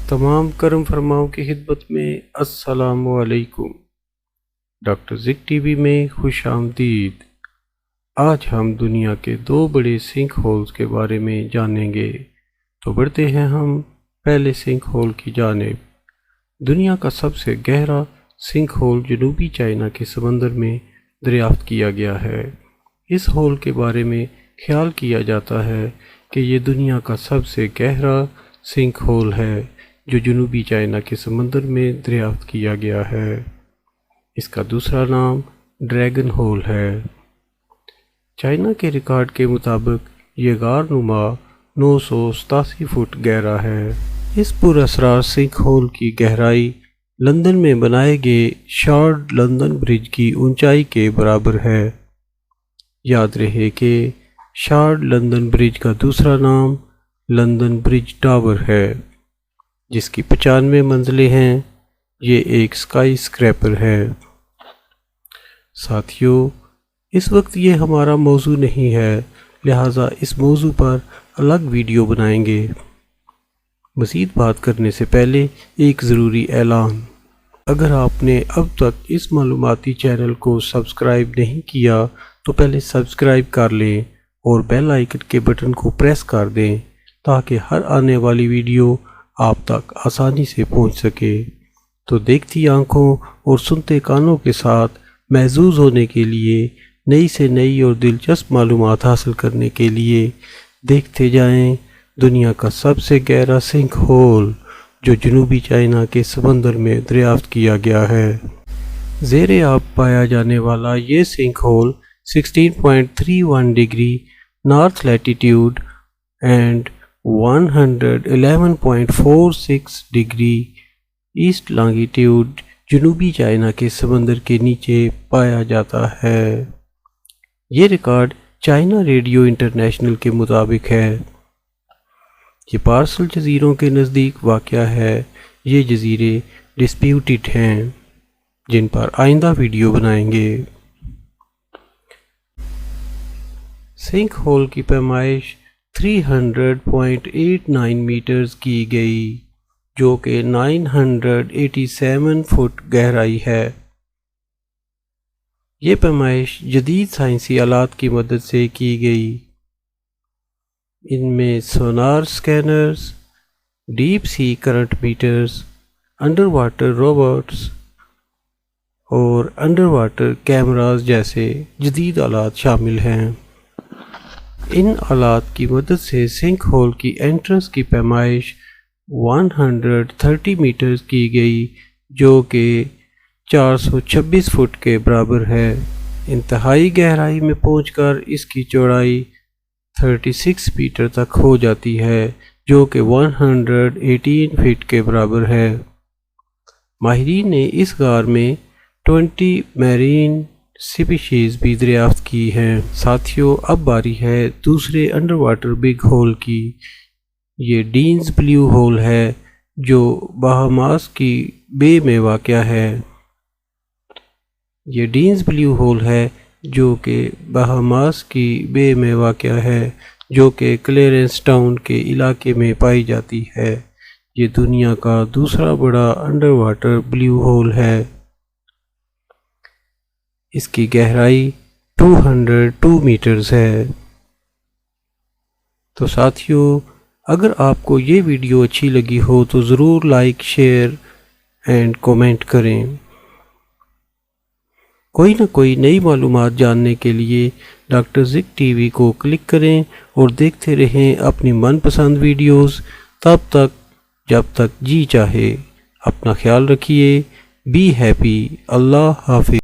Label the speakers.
Speaker 1: تمام کرم فرماؤں کی خدمت میں السلام علیکم۔ ڈاکٹر زک ٹی وی میں خوش آمدید۔ آج ہم دنیا کے 2 بڑے سنک ہولز کے بارے میں جانیں گے۔ تو بڑھتے ہیں ہم پہلے سنک ہول کی جانب۔ دنیا کا سب سے گہرا سنک ہول جنوبی چائنا کے سمندر میں دریافت کیا گیا ہے۔ اس ہول کے بارے میں خیال کیا جاتا ہے کہ یہ دنیا کا سب سے گہرا سنک ہول ہے جو جنوبی چائنا کے سمندر میں دریافت کیا گیا ہے۔ اس کا دوسرا نام ڈریگن ہول ہے۔ چائنا کے ریکارڈ کے مطابق یہ غار نما 987 فٹ گہرا ہے۔ اس پر اسرار سنک ہول کی گہرائی لندن میں بنائے گئے شارڈ لندن برج کی اونچائی کے برابر ہے۔ یاد رہے کہ شارڈ لندن برج کا دوسرا نام لندن برج ٹاور ہے، جس کی 95 منزلیں ہیں۔ یہ ایک اسکائی اسکریپر ہے۔ ساتھیو، اس وقت یہ ہمارا موضوع نہیں ہے، لہٰذا اس موضوع پر الگ ویڈیو بنائیں گے۔ مزید بات کرنے سے پہلے ایک ضروری اعلان۔ اگر آپ نے اب تک اس معلوماتی چینل کو سبسکرائب نہیں کیا تو پہلے سبسکرائب کر لیں اور بیل آئیکن کے بٹن کو پریس کر دیں تاکہ ہر آنے والی ویڈیو آپ تک آسانی سے پہنچ سکے۔ تو دیکھتی آنکھوں اور سنتے کانوں کے ساتھ محظوظ ہونے کے لیے، نئی سے نئی اور دلچسپ معلومات حاصل کرنے کے لیے دیکھتے جائیں دنیا کا سب سے گہرا سنک ہول جو جنوبی چائنا کے سمندر میں دریافت کیا گیا ہے۔ زیر آب پایا جانے والا یہ sinkhole 16.31 degree north latitude and 111.46 degree east longitude جنوبی چائنا کے سمندر کے نیچے پایا جاتا ہے۔ یہ ریکارڈ چائنا ریڈیو انٹرنیشنل کے مطابق ہے۔ یہ پارسل جزیروں کے نزدیک واقع ہے۔ یہ جزیرے ڈسپیوٹڈ ہیں، جن پر آئندہ ویڈیو بنائیں گے۔ سنک ہول کی پیمائش 300.89 میٹرز کی گئی، جو کہ 987 فٹ گہرائی ہے۔ یہ پیمائش جدید سائنسی آلات کی مدد سے کی گئی۔ ان میں sonar scanners, deep sea current meters, underwater robots اور انڈر واٹر کیمراز جیسے جدید آلات شامل ہیں۔ ان آلات کی مدد سے سنک ہول کی انٹرنس کی پیمائش 130 میٹرز کی گئی، جو کہ 426 فٹ کے برابر ہے۔ انتہائی گہرائی میں پہنچ کر اس کی چوڑائی 36 میٹر تک ہو جاتی ہے، جو کہ 118 فٹ کے برابر ہے۔ ماہرین نے اس غار میں 20 میرین سپیشیز بھی دریافت کی ہیں۔ ساتھیو، اب باری ہے دوسرے انڈر واٹر بگ ہول کی۔ یہ ڈینز بلیو ہول ہے جو بہاماس کی بے میں واقع ہے۔ یہ ڈینز بلیو ہول ہے جو کہ بہاماس کی بے میں واقع ہے، جو کہ کلیرنس ٹاؤن کے علاقے میں پائی جاتی ہے۔ یہ دنیا کا دوسرا بڑا انڈر واٹر بلیو ہول ہے۔ اس کی گہرائی 202 میٹرز ہے۔ تو ساتھیو، اگر آپ کو یہ ویڈیو اچھی لگی ہو تو ضرور لائک، شیئر اینڈ کومنٹ کریں۔ کوئی نہ کوئی نئی معلومات جاننے کے لیے ڈاکٹر زک ٹی وی کو کلک کریں اور دیکھتے رہیں اپنی من پسند ویڈیوز، تب تک جب تک جی چاہے۔ اپنا خیال رکھیے۔ Be happy. اللہ حافظ۔